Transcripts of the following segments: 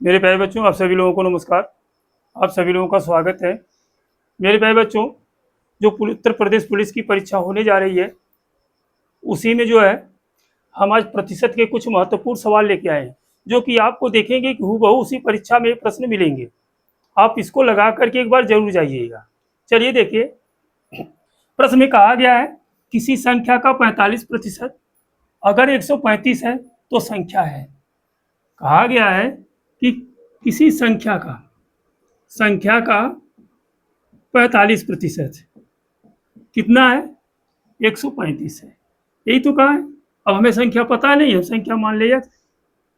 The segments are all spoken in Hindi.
मेरे प्यारे बच्चों, आप सभी लोगों को नमस्कार। आप सभी लोगों का स्वागत है। मेरे प्यारे बच्चों, जो उत्तर प्रदेश पुलिस की परीक्षा होने जा रही है, उसी में जो है हम आज प्रतिशत के कुछ महत्वपूर्ण सवाल लेके आए हैं, जो कि आपको देखेंगे कि हूबहू उसी परीक्षा में प्रश्न मिलेंगे। आप इसको लगा करके एक बार जरूर जाइएगा। चलिए देखिए, प्रश्न में कहा गया है किसी संख्या का 45% अगर 135 है तो संख्या है। कहा गया है कि किसी संख्या का 45% कितना है? 135 है। यही तो कहा है। अब हमें संख्या पता नहीं है, संख्या मान लिया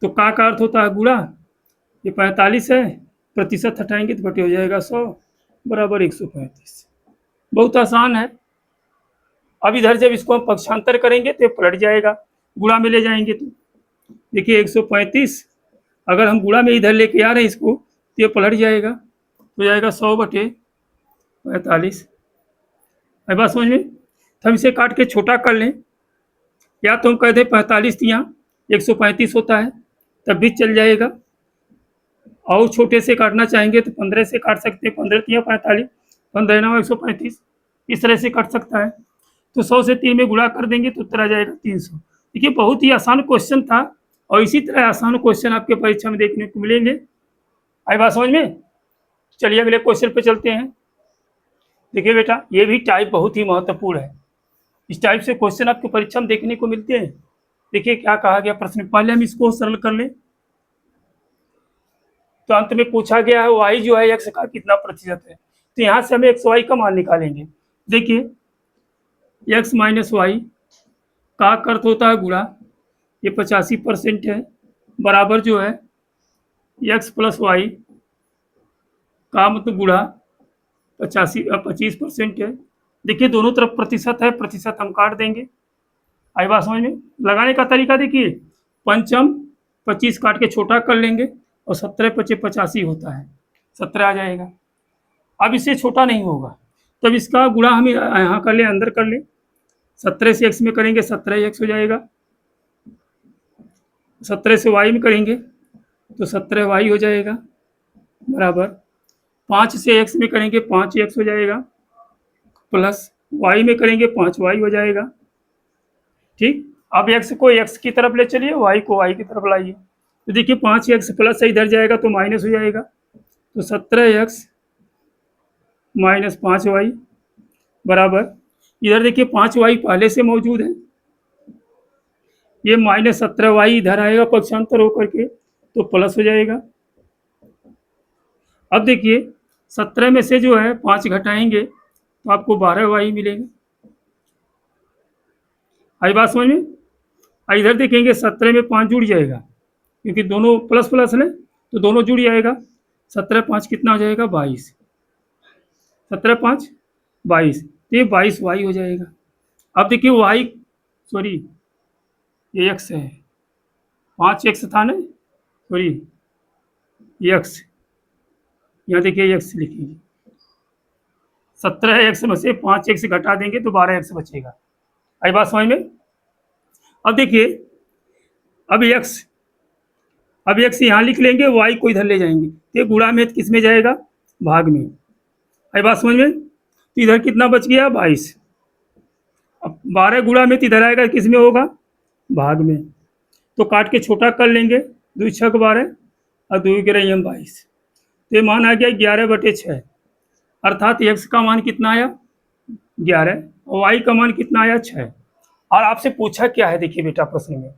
तो का अर्थ होता है गुणा। ये 45 है, प्रतिशत हटाएंगे तो घटे हो जाएगा 100 बराबर 135। बहुत आसान है। अब इधर जब इसको हम पक्षांतर करेंगे तो ये पलट जाएगा, गुणा में ले जाएंगे तो देखिए 135 अगर हम गुणा में इधर लेके आ रहे हैं इसको तो ये पलट जाएगा, तो जाएगा 100/45। है बात समझ में? तो हम इसे काट के छोटा कर लें, या तो हम कह दें 45 यहाँ 135 होता है, तब भी चल जाएगा। और छोटे से काटना चाहेंगे तो 15 से काट सकते हैं, 15 तिया 45, 15 9 135, इस तरह से कट सकता है। तो 100 से 3 में गुणा कर देंगे तो उत्तर आ जाएगा 300। देखिए बहुत ही आसान क्वेश्चन था, और इसी तरह आसान क्वेश्चन आपके परीक्षा में देखने को मिलेंगे। आई बात समझ में? चलिए अगले क्वेश्चन पे चलते हैं। देखिए बेटा, ये भी टाइप बहुत ही महत्वपूर्ण है। इस टाइप से क्वेश्चन आपके परीक्षा में देखने को मिलते हैं। देखिए क्या कहा गया प्रश्न, पहले हम इसको सरल कर लें। तो अंत में पूछा गया है वाई जो है एक्स का कितना प्रतिशत है। तो यहाँ से हमें एक्स वाई का मान निकालेंगे। देखिए एक्स माइनस वाई का अर्थ होता है गुणा, ये 85% है, बराबर जो है एक्स प्लस वाई का मतलब गुणा 25% है। देखिए दोनों तरफ प्रतिशत है, प्रतिशत हम काट देंगे। आई बात समझ में? लगाने का तरीका देखिए, पंचम 25 काट के छोटा कर लेंगे और 17 पचे 85 होता है, 17 आ जाएगा। अब इससे छोटा नहीं होगा, तब इसका गुणा हम यहाँ कर ले, अंदर कर ले। 17 से एक्स में करेंगे 17 एक्स हो जाएगा, 17 से वाई में करेंगे तो 17 वाई हो जाएगा, बराबर 5 से एक्स में करेंगे 5 एक्स हो जाएगा, प्लस वाई में करेंगे 5 वाई हो जाएगा। ठीक, अब एक्स को एक्स की तरफ ले चलिए, वाई को वाई की तरफ लाइए। तो देखिए 5x प्लस से इधर जाएगा तो माइनस हो जाएगा, तो 17x माइनस 5y बराबर, इधर देखिए 5y पहले से मौजूद है, ये माइनस 17y इधर आएगा पक्षांतर होकर के तो प्लस हो जाएगा। अब देखिए 17 में से जो है 5 घटाएंगे तो आपको 12y मिलेगा। आई बात समझ में? इधर देखेंगे 17 में 5 जुड़ जाएगा, क्योंकि दोनों प्लस प्लस है तो दोनों जुड़ जाएगा। 17 5 कितना हो जाएगा? 22। 17 5 22, तो ये 22 वाई हो जाएगा। अब देखिए वाई, सॉरी ये एक्स है, 5 एक्स था ना, सॉरी एक्स, यहाँ देखिए एक्स लिखेंगे, 17 एक्स में से 5 एक्स घटा देंगे तो 12 एक्स बचेगा। आई बात समझ में? अब देखिए अब एक्स यहाँ लिख लेंगे, वाई को इधर ले जाएंगे, तो ये गुणा में किस में जाएगा? भाग में। आई बात समझ में? तो इधर कितना बच गया? 22। अब 12 गुणा में तो इधर आएगा, किस में होगा? भाग में। तो काट के छोटा कर लेंगे, 2 6 12 और 2 गिरे 22, तो ये मान आ गया 11/6, अर्थात एक्स का मान कितना आया? 11, और वाई का मान कितना आया? 6। और आपसे पूछा क्या है, देखिए बेटा प्रश्न में,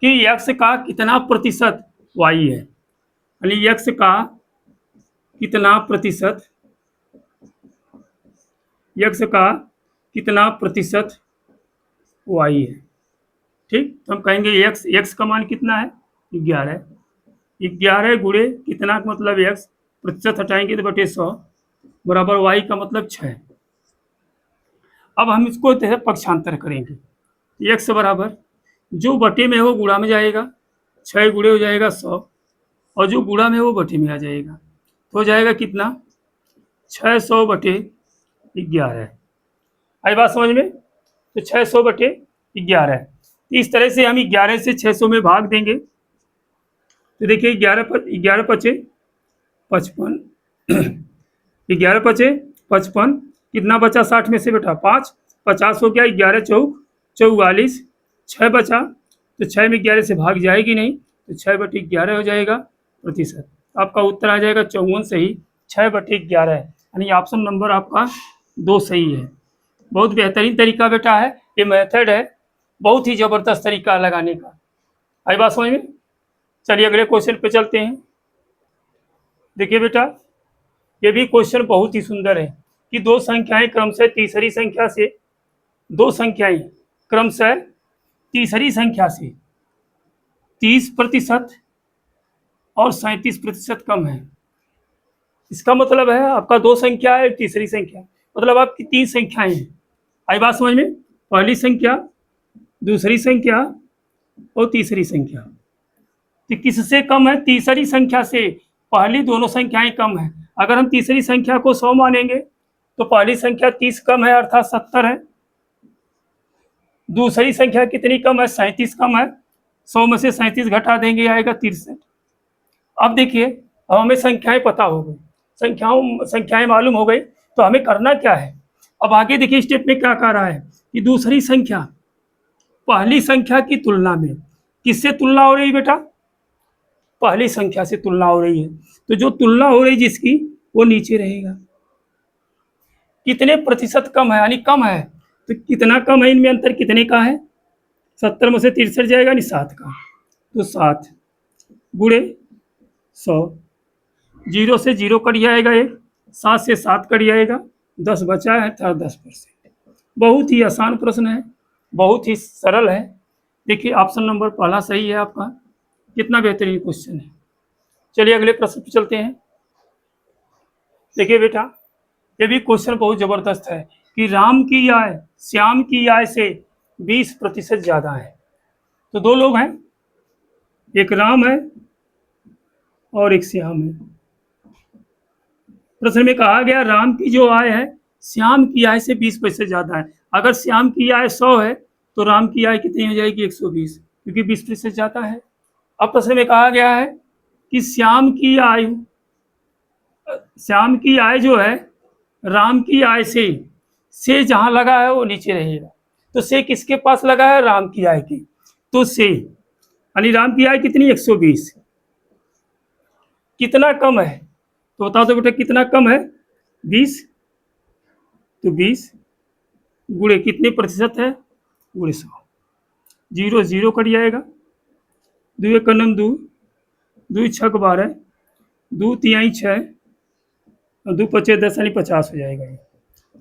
कि एक्स का कितना प्रतिशत वाई है, यानी एक्स का कितना प्रतिशत, एक्स का कितना प्रतिशत वाई है। ठीक, तो हम कहेंगे एक्स का मान कितना है? 11। 11 गुणे कितना का मतलब एक्स, प्रतिशत हटाएंगे तो बटे 100 बराबर वाई का मतलब 6। अब हम इसको जो है पक्षांतर करेंगे, एक्स बराबर जो बटे में है वो गुणा में जाएगा, 6 गुणे हो जाएगा 100, और जो गुणा में है वो बटे में आ जाएगा, तो हो जाएगा कितना? 600/11। आई बात समझ में? तो 600/11, इस तरह से हम 11 से 600 में भाग देंगे तो देखिए 11 पचे 55, 11 × 5 = 55, कितना बचा 60 में से बेटा 5, 50 हो गया, 11 चौक 44, 6 बचा, तो 6 में 11 से भाग जाएगी नहीं, तो 6/11 हो जाएगा प्रतिशत। आपका उत्तर आ जाएगा 54 सही, 6/11 है, यानी ऑप्शन नंबर आपका 2 सही है। बहुत बेहतरीन तरीका बेटा है, ये मेथड है, बहुत ही जबरदस्त तरीका लगाने का। आई बात समझ में? चलिए अगले क्वेश्चन पे चलते हैं। देखिए बेटा, ये भी क्वेश्चन बहुत ही सुंदर है कि दो संख्याएं क्रमशः तीसरी संख्या से 30% और 37% कम है। इसका मतलब है आपका दो संख्या है, तीसरी संख्या, मतलब आपकी 3 संख्याएं हैं। आई बात समझ में? पहली संख्या, दूसरी संख्या और तीसरी संख्या। तो किससे कम है? तीसरी संख्या से। पहली दोनों संख्याएं कम है। अगर हम तीसरी संख्या को 100 मानेंगे तो पहली संख्या 30 कम है, अर्थात 70 है। दूसरी संख्या कितनी कम है? 37 कम है। 100 में से 37 घटा देंगे, आएगा 63। अब देखिए, अब हमें संख्याएं पता हो गई, संख्याएं मालूम हो गई, तो हमें करना क्या है? अब आगे देखिए स्टेप में क्या कह रहा है कि दूसरी संख्या पहली संख्या की तुलना में, किससे तुलना हो रही है बेटा? पहली संख्या से तुलना हो रही है। तो जो तुलना हो रही जिसकी, वो नीचे रहेगा। कितने प्रतिशत कम है? यानी कम है। तो कितना कम है? इनमें अंतर कितने का है? 70 में से 63 जाएगा, यानी 7 का। तो 7 गुणे 100, 0 से 0 कट जाएगा, 1 7 से 7 कट जाएगा, 10 बचा है, था 10%। बहुत ही आसान प्रश्न है, बहुत ही सरल है। देखिए ऑप्शन नंबर पहला सही है आपका। कितना बेहतरीन क्वेश्चन है। चलिए अगले प्रश्न पे चलते हैं। देखिए बेटा, ये भी क्वेश्चन बहुत जबरदस्त है कि राम की आय श्याम की आय से 20% ज्यादा है। तो दो लोग हैं, एक राम है और एक श्याम है। प्रश्न में कहा गया राम की जो आय है श्याम की आय से 20% ज्यादा है। अगर श्याम की आय 100 है तो राम की आय कितनी हो जाएगी? 120, क्योंकि 20% ज्यादा है। अब प्रश्न में कहा गया है कि श्याम की आय जो है राम की आय से जहां लगा है वो नीचे रहेगा। तो से किसके पास लगा है? राम की आय की। तो से यानी राम की आय कितनी? 120। कितना कम है? तो बताओ तो बेटा कितना कम है? 20। तो 20 गुणे कितने प्रतिशत है? गुणे 100। 0 0 कट जाएगा, 2 1 2, 2 6 12, 2 3 6 और 2 5 10, यानी 50 हो जाएगा।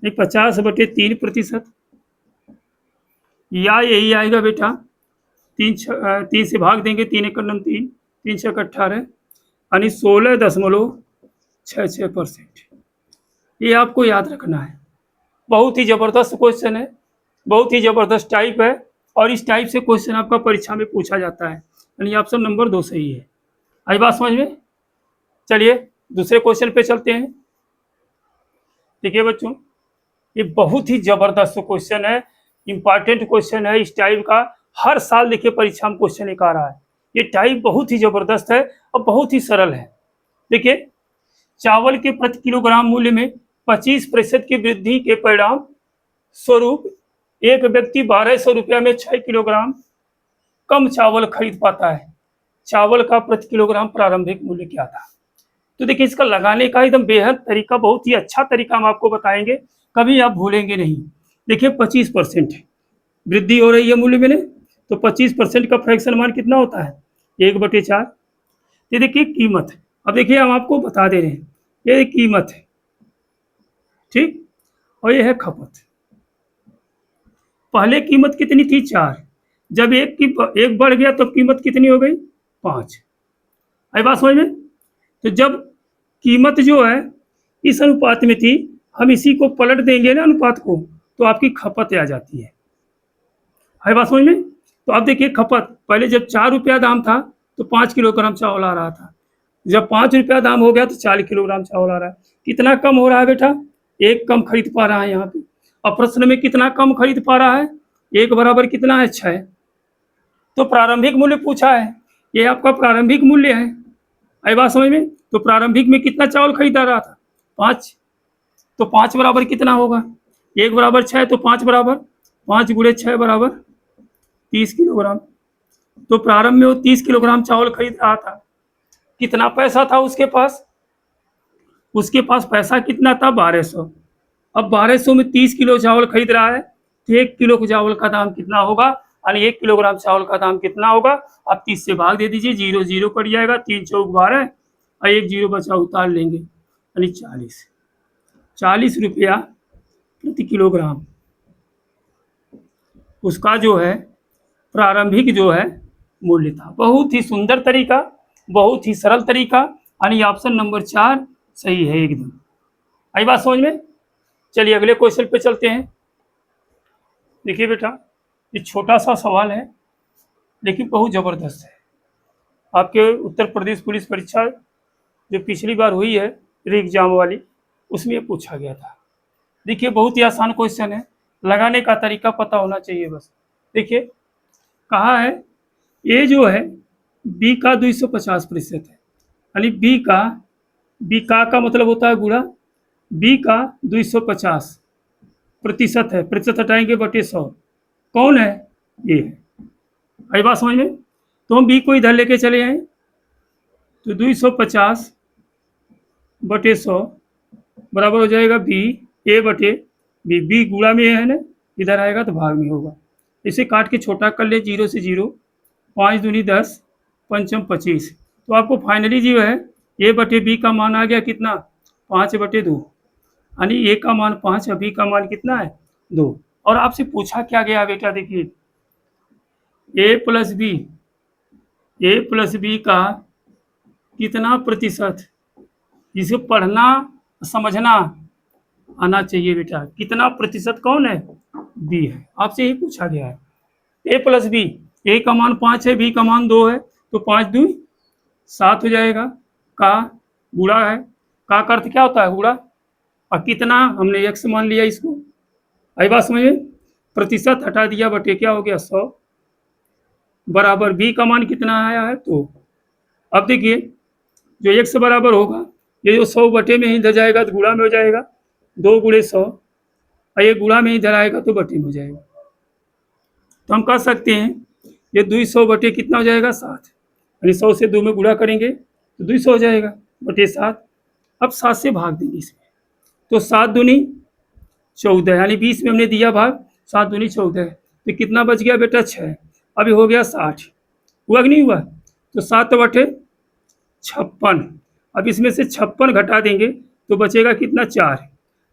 ये 50/3%, या यही आएगा बेटा। 3 से भाग देंगे, 3 1 3, 3 6 18, यानी 16.66%। ये आपको याद रखना है। बहुत ही जबरदस्त क्वेश्चन है, बहुत ही जबरदस्त टाइप है, और इस टाइप से क्वेश्चन आपका परीक्षा में पूछा जाता है। यानी ऑप्शन नंबर 2 सही है। आई बात समझ में? चलिए दूसरे क्वेश्चन पे चलते हैं। देखिए बच्चों, ये बहुत ही जबरदस्त क्वेश्चन है, इंपॉर्टेंट क्वेश्चन है। इस टाइप का हर साल देखिए परीक्षा में क्वेश्चन एक आ रहा है। ये टाइप बहुत ही जबरदस्त है और बहुत ही सरल है। देखिए, चावल के प्रति किलोग्राम मूल्य में 25% की वृद्धि के परिणाम स्वरूप एक व्यक्ति 1200 रुपया में 6 किलोग्राम कम चावल खरीद पाता है। चावल का प्रति किलोग्राम प्रारंभिक मूल्य क्या था? तो देखिए, इसका लगाने का एकदम बेहद तरीका, बहुत ही अच्छा तरीका हम आपको बताएंगे, कभी आप भूलेंगे नहीं। देखिए 25% वृद्धि हो रही है मूल्य में, तो 25% का फ्रैक्शन मान कितना होता है? 1/4। ये देखिए कीमत। अब देखिए हम आपको बता दे रहे हैं, ये कीमत है, ठीक, और ये है खपत। पहले कीमत कितनी थी? 4। जब एक बढ़ गया तो कीमत कितनी हो गई? 5। आई बात समझ में? तो जब कीमत जो है इस अनुपात में थी, हम इसी को पलट देंगे ना अनुपात को, तो आपकी खपत आ जाती है। आई बात समझ में? तो अब देखिए खपत, पहले जब 4 रुपया दाम था तो 5 किलोग्राम चावल आ रहा था। जब 5 रुपया दाम हो गया तो 40 किलोग्राम चावल आ रहा है। कितना कम हो रहा है बेटा? 1 कम खरीद पा रहा है यहाँ पे। अब प्रश्न में कितना कम खरीद पा रहा है? 1 बराबर कितना है? 6। तो प्रारंभिक मूल्य पूछा है, ये आपका प्रारंभिक मूल्य है। आई बात समझ में? तो प्रारंभिक में कितना चावल खरीदा रहा था? 5। तो 5 बराबर कितना होगा? 1 बराबर 6, तो 5 बराबर 5 गुणे 6 बराबर 30 किलोग्राम। तो प्रारंभ में वो 30 किलोग्राम चावल खरीद रहा था। कितना पैसा था उसके पास? उसके पास पैसा कितना था? 1200। अब 1200 में 30 किलो चावल खरीद रहा है, तो 1 किलो चावल का दाम कितना होगा? यानी 1 किलोग्राम चावल का दाम कितना होगा? आप 30 से भाग दे दीजिए, 0 0 कट जाएगा, 3 चौक 12 और 1 0 बचा उतार लेंगे, यानी 40 रुपया प्रति किलोग्राम उसका जो है प्रारंभिक जो है मूल्य था। बहुत ही सुंदर तरीका, बहुत ही सरल तरीका, यानी ऑप्शन नंबर 4 सही है एकदम। आई बात समझ में? चलिए अगले क्वेश्चन पे चलते हैं। देखिए बेटा, ये छोटा सा सवाल है लेकिन बहुत ज़बरदस्त है। आपके उत्तर प्रदेश पुलिस परीक्षा जो पिछली बार हुई है री एग्जाम वाली, उसमें ये पूछा गया था। देखिए बहुत ही आसान क्वेश्चन है, लगाने का तरीका पता होना चाहिए बस। देखिए कहा है ये जो है बी का 250% है, यानी बी का मतलब होता है गुणा, बी का 250% है, प्रतिशत हटाएंगे बटे 100, कौन है? ये है। आई बात समझ में? तो हम बी को इधर लेके चले आए, तो 250 बटे 100 बराबर हो जाएगा बी ए बटे बी। बी गुणा में है ना, इधर आएगा तो भाग में होगा। इसे काट के छोटा कर ले, 0 से 0, 5 दूनी 10, पंचम 25। तो आपको फाइनली जो है ए बटे बी का मान आ गया कितना? 5 बटे 2, यानी ए का मान 5 और बी का मान कितना है? 2। और आपसे पूछा क्या गया बेटा? देखिए ए प्लस बी का कितना प्रतिशत, जिसे पढ़ना समझना आना चाहिए बेटा। कितना प्रतिशत कौन है? बी है। आपसे यही पूछा गया है। ए प्लस बी, ए का मान 5 है, बी का मान 2 है, तो 5 2 7 हो जाएगा। का गुणा है, का अर्थ क्या होता है? गुणा। और कितना हमने x मान लिया इसको। आई बात समझ में? प्रतिशत हटा दिया बटे क्या हो गया? 100 बराबर बी का मान कितना आया है? तो अब देखिए जो x बराबर होगा, ये जो 100 बटे में ही इधर जाएगा तो गुणा में हो जाएगा, 2 गुणे 100, और ये गुणा में इधर आएगा तो बटे में हो जाएगा। तो हम कह सकते हैं ये 200 बटे कितना हो जाएगा? 7, यानी 100 से 2 में गुणा करेंगे तो 200 हो जाएगा बटे 7। अब 7 से भाग देंगे इसमें, तो 7 दूनी 14, यानी 20 में हमने दिया भाग, 7 दूनी 14, तो कितना बच गया बेटा? 6। अभी हो गया 60, हुआ कि नहीं हुआ? तो 7 बटे 56, अब इसमें से 56 घटा देंगे तो बचेगा कितना? 4।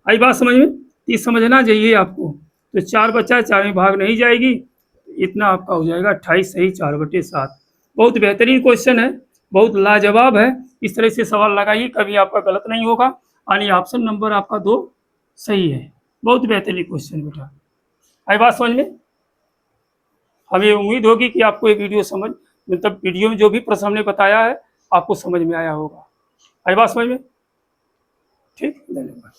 आई बात समझ में? ये समझना चाहिए आपको। तो 4 बचा, 4 में भाग नहीं जाएगी, इतना आपका हो जाएगा 28 सही, 4 बटे 7। बहुत बेहतरीन क्वेश्चन है, बहुत लाजवाब है। इस तरह से सवाल लगाइए, कभी आपका गलत नहीं होगा। यानी ऑप्शन नंबर आपका 2 सही है। बहुत बेहतरीन क्वेश्चन बेटा। आई बात समझ में? हमें उम्मीद होगी कि आपको ये वीडियो समझ, मतलब वीडियो में जो भी प्रश्न हमने बताया है आपको समझ में आया होगा। आई बात समझ में? ठीक, धन्यवाद।